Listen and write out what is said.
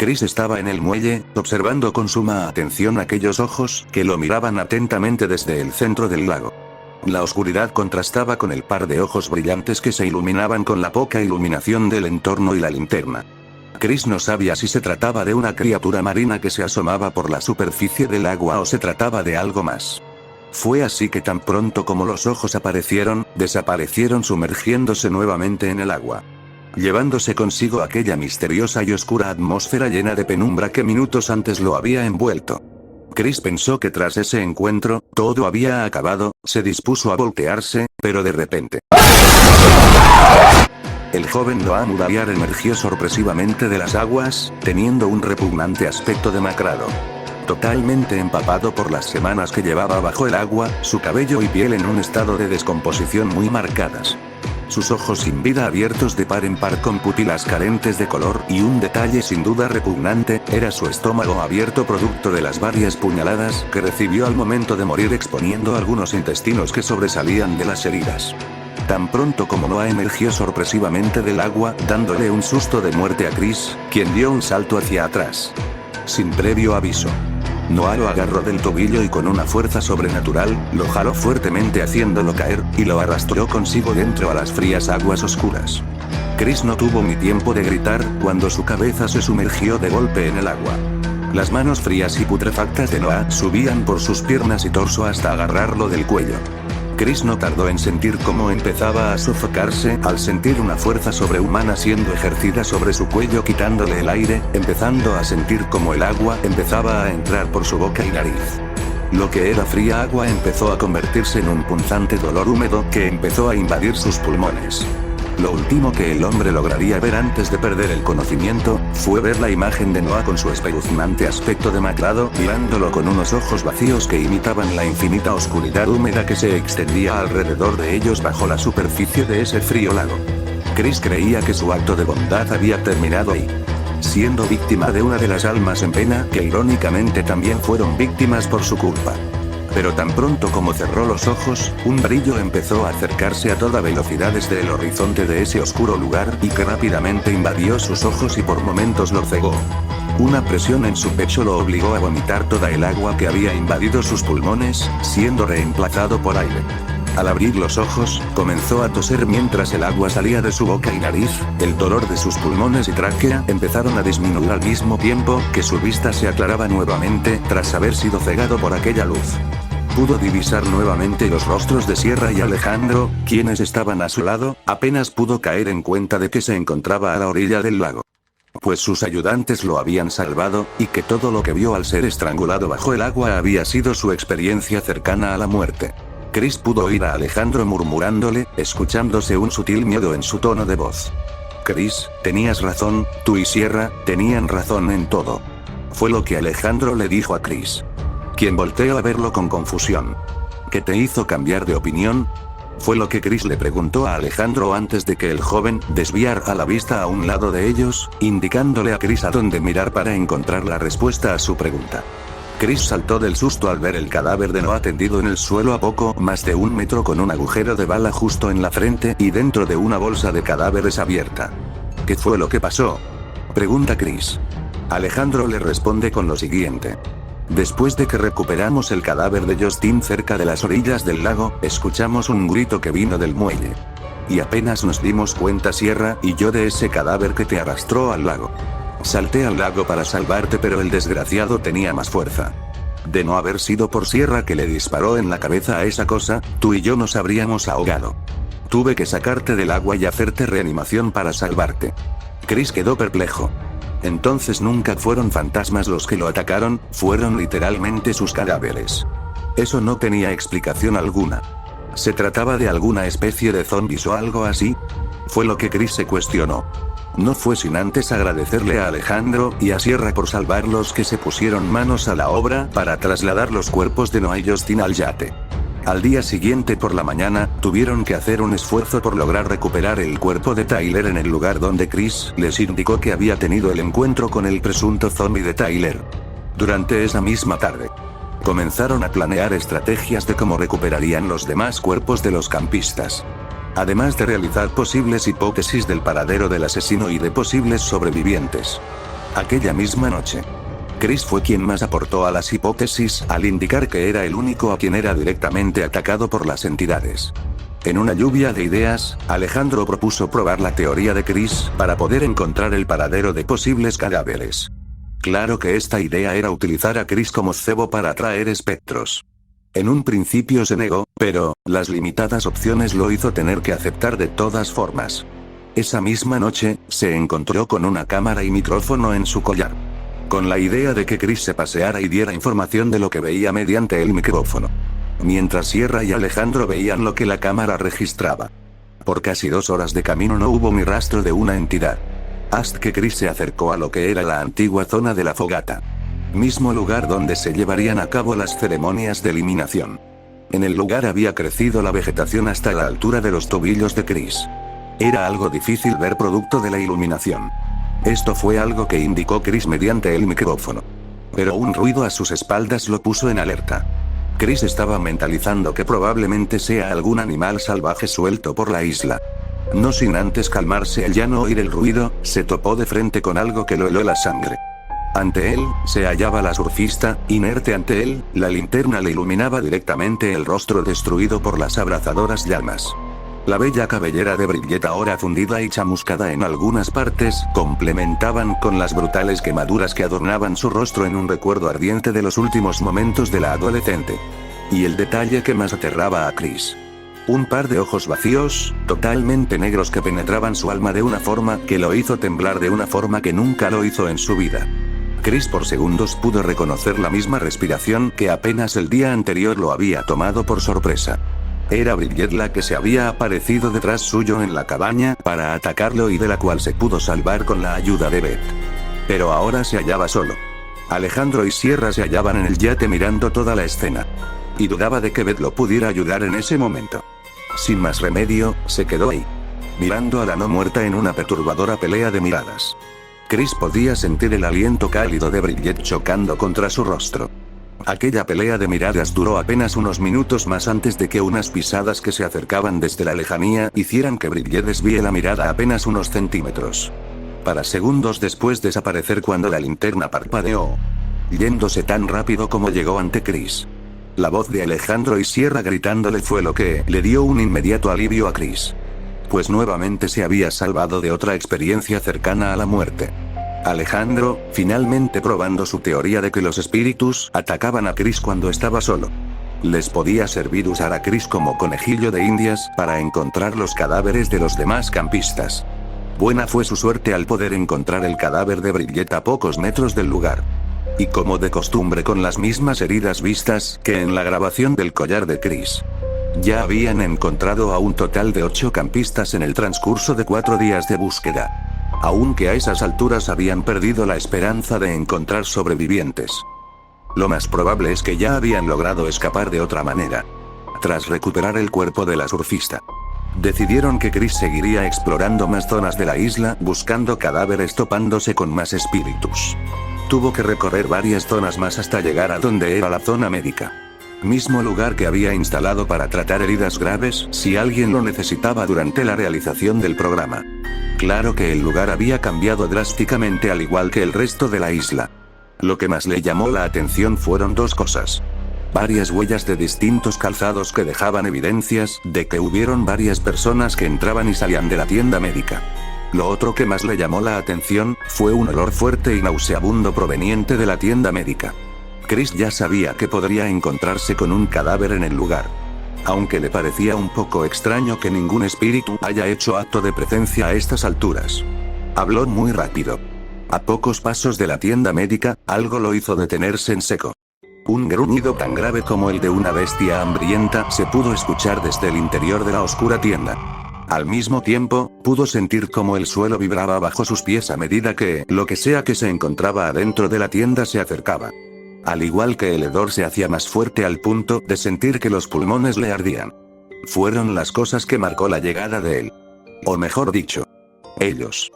Chris estaba en el muelle, observando con suma atención aquellos ojos que lo miraban atentamente desde el centro del lago. La oscuridad contrastaba con el par de ojos brillantes que se iluminaban con la poca iluminación del entorno y la linterna. Chris no sabía si se trataba de una criatura marina que se asomaba por la superficie del agua o se trataba de algo más. Fue así que tan pronto como los ojos aparecieron, desaparecieron sumergiéndose nuevamente en el agua, llevándose consigo aquella misteriosa y oscura atmósfera llena de penumbra que minutos antes lo había envuelto. Chris pensó que tras ese encuentro, todo había acabado, se dispuso a voltearse, pero de repente el joven Noah Mudaliar emergió sorpresivamente de las aguas, teniendo un repugnante aspecto demacrado. Totalmente empapado por las semanas que llevaba bajo el agua, su cabello y piel en un estado de descomposición muy marcadas. Sus ojos sin vida abiertos de par en par con pupilas carentes de color y un detalle sin duda repugnante, era su estómago abierto producto de las varias puñaladas que recibió al momento de morir exponiendo algunos intestinos que sobresalían de las heridas. Tan pronto como Noah emergió sorpresivamente del agua, dándole un susto de muerte a Chris, quien dio un salto hacia atrás. Sin previo aviso, Noah lo agarró del tobillo y con una fuerza sobrenatural, lo jaló fuertemente haciéndolo caer, y lo arrastró consigo dentro a las frías aguas oscuras. Chris no tuvo ni tiempo de gritar, cuando su cabeza se sumergió de golpe en el agua. Las manos frías y putrefactas de Noah subían por sus piernas y torso hasta agarrarlo del cuello. Chris no tardó en sentir cómo empezaba a sofocarse al sentir una fuerza sobrehumana siendo ejercida sobre su cuello quitándole el aire, empezando a sentir cómo el agua empezaba a entrar por su boca y nariz. Lo que era fría agua empezó a convertirse en un punzante dolor húmedo que empezó a invadir sus pulmones. Lo último que el hombre lograría ver antes de perder el conocimiento, fue ver la imagen de Noah con su espeluznante aspecto demacrado, mirándolo con unos ojos vacíos que imitaban la infinita oscuridad húmeda que se extendía alrededor de ellos bajo la superficie de ese frío lago. Chris creía que su acto de bondad había terminado ahí, siendo víctima de una de las almas en pena que irónicamente también fueron víctimas por su culpa. Pero tan pronto como cerró los ojos, un brillo empezó a acercarse a toda velocidad desde el horizonte de ese oscuro lugar y que rápidamente invadió sus ojos y por momentos lo cegó. Una presión en su pecho lo obligó a vomitar toda el agua que había invadido sus pulmones, siendo reemplazado por aire. Al abrir los ojos, comenzó a toser mientras el agua salía de su boca y nariz, el dolor de sus pulmones y tráquea empezaron a disminuir al mismo tiempo que su vista se aclaraba nuevamente tras haber sido cegado por aquella luz. Pudo divisar nuevamente los rostros de Sierra y Alejandro, quienes estaban a su lado, apenas pudo caer en cuenta de que se encontraba a la orilla del lago, pues sus ayudantes lo habían salvado, y que todo lo que vio al ser estrangulado bajo el agua había sido su experiencia cercana a la muerte. Chris pudo oír a Alejandro murmurándole, escuchándose un sutil miedo en su tono de voz. Chris, tenías razón, tú y Sierra, tenían razón en todo. Fue lo que Alejandro le dijo a Chris, quien volteó a verlo con confusión. ¿Qué te hizo cambiar de opinión? Fue lo que Chris le preguntó a Alejandro antes de que el joven desviara la vista a un lado de ellos, indicándole a Chris a dónde mirar para encontrar la respuesta a su pregunta. Chris saltó del susto al ver el cadáver de Noah tendido en el suelo a poco más de 1 metro con un agujero de bala justo en la frente y dentro de una bolsa de cadáveres abierta. ¿Qué fue lo que pasó?, pregunta Chris. Alejandro le responde con lo siguiente. Después de que recuperamos el cadáver de Justin cerca de las orillas del lago, escuchamos un grito que vino del muelle. Y apenas nos dimos cuenta Sierra y yo de ese cadáver que te arrastró al lago. Salté al lago para salvarte pero el desgraciado tenía más fuerza. De no haber sido por Sierra que le disparó en la cabeza a esa cosa, tú y yo nos habríamos ahogado. Tuve que sacarte del agua y hacerte reanimación para salvarte. Chris quedó perplejo. Entonces nunca fueron fantasmas los que lo atacaron, fueron literalmente sus cadáveres. Eso no tenía explicación alguna. ¿Se trataba de alguna especie de zombies o algo así? Fue lo que Chris se cuestionó. No fue sin antes agradecerle a Alejandro y a Sierra por salvarlos que se pusieron manos a la obra para trasladar los cuerpos de Noah y Justin al yate. Al día siguiente por la mañana, tuvieron que hacer un esfuerzo por lograr recuperar el cuerpo de Tyler en el lugar donde Chris les indicó que había tenido el encuentro con el presunto zombie de Tyler. Durante esa misma tarde, comenzaron a planear estrategias de cómo recuperarían los demás cuerpos de los campistas, además de realizar posibles hipótesis del paradero del asesino y de posibles sobrevivientes. Aquella misma noche, Chris fue quien más aportó a las hipótesis al indicar que era el único a quien era directamente atacado por las entidades. En una lluvia de ideas, Alejandro propuso probar la teoría de Chris para poder encontrar el paradero de posibles cadáveres. Claro que esta idea era utilizar a Chris como cebo para atraer espectros. En un principio se negó, pero las limitadas opciones lo hizo tener que aceptar de todas formas. Esa misma noche, se encontró con una cámara y micrófono en su collar. Con la idea de que Chris se paseara y diera información de lo que veía mediante el micrófono. Mientras Sierra y Alejandro veían lo que la cámara registraba. Por casi 2 horas de camino no hubo ni rastro de una entidad. Hasta que Chris se acercó a lo que era la antigua zona de la fogata. Mismo lugar donde se llevarían a cabo las ceremonias de eliminación. En el lugar había crecido la vegetación hasta la altura de los tobillos de Chris. Era algo difícil ver producto de la iluminación. Esto fue algo que indicó Chris mediante el micrófono. Pero un ruido a sus espaldas lo puso en alerta. Chris estaba mentalizando que probablemente sea algún animal salvaje suelto por la isla. No sin antes calmarse al ya no oír el ruido, se topó de frente con algo que lo heló la sangre. Ante él, se hallaba la surfista, inerte ante él, la linterna le iluminaba directamente el rostro destruido por las abrazadoras llamas. La bella cabellera de Bridget ahora fundida y chamuscada en algunas partes, complementaban con las brutales quemaduras que adornaban su rostro en un recuerdo ardiente de los últimos momentos de la adolescente. Y el detalle que más aterraba a Chris. Un par de ojos vacíos, totalmente negros que penetraban su alma de una forma que lo hizo temblar de una forma que nunca lo hizo en su vida. Chris por segundos pudo reconocer la misma respiración que apenas el día anterior lo había tomado por sorpresa. Era Bridget la que se había aparecido detrás suyo en la cabaña para atacarlo y de la cual se pudo salvar con la ayuda de Beth. Pero ahora se hallaba solo. Alejandro y Sierra se hallaban en el yate mirando toda la escena. Y dudaba de que Beth lo pudiera ayudar en ese momento. Sin más remedio, se quedó ahí. Mirando a la no muerta en una perturbadora pelea de miradas. Chris podía sentir el aliento cálido de Bridget chocando contra su rostro. Aquella pelea de miradas duró apenas unos minutos más antes de que unas pisadas que se acercaban desde la lejanía hicieran que Bridget desvíe la mirada apenas unos centímetros. Para segundos después desaparecer cuando la linterna parpadeó. Yéndose tan rápido como llegó ante Chris. La voz de Alejandro y Sierra gritándole fue lo que le dio un inmediato alivio a Chris. Pues nuevamente se había salvado de otra experiencia cercana a la muerte. Alejandro, finalmente probando su teoría de que los espíritus atacaban a Chris cuando estaba solo. Les podía servir usar a Chris como conejillo de indias para encontrar los cadáveres de los demás campistas. Buena fue su suerte al poder encontrar el cadáver de Bridget a pocos metros del lugar. Y como de costumbre con las mismas heridas vistas que en la grabación del collar de Chris. Ya habían encontrado a un total de 8 campistas en el transcurso de 4 días de búsqueda. Aunque a esas alturas habían perdido la esperanza de encontrar sobrevivientes. Lo más probable es que ya habían logrado escapar de otra manera. Tras recuperar el cuerpo de la surfista. Decidieron que Chris seguiría explorando más zonas de la isla buscando cadáveres topándose con más espíritus. Tuvo que recorrer varias zonas más hasta llegar a donde era la zona médica. Mismo lugar que había instalado para tratar heridas graves si alguien lo necesitaba durante la realización del programa. Claro que el lugar había cambiado drásticamente al igual que el resto de la isla. Lo que más le llamó la atención fueron 2 cosas. Varias huellas de distintos calzados que dejaban evidencias de que hubieron varias personas que entraban y salían de la tienda médica. Lo otro que más le llamó la atención fue un olor fuerte y nauseabundo proveniente de la tienda médica. Chris ya sabía que podría encontrarse con un cadáver en el lugar. Aunque le parecía un poco extraño que ningún espíritu haya hecho acto de presencia a estas alturas. Habló muy rápido. A pocos pasos de la tienda médica, algo lo hizo detenerse en seco. Un gruñido tan grave como el de una bestia hambrienta se pudo escuchar desde el interior de la oscura tienda. Al mismo tiempo, pudo sentir cómo el suelo vibraba bajo sus pies a medida que lo que sea que se encontraba adentro de la tienda se acercaba. Al igual que el hedor se hacía más fuerte al punto de sentir que los pulmones le ardían. Fueron las cosas que marcó la llegada de él. O mejor dicho, ellos.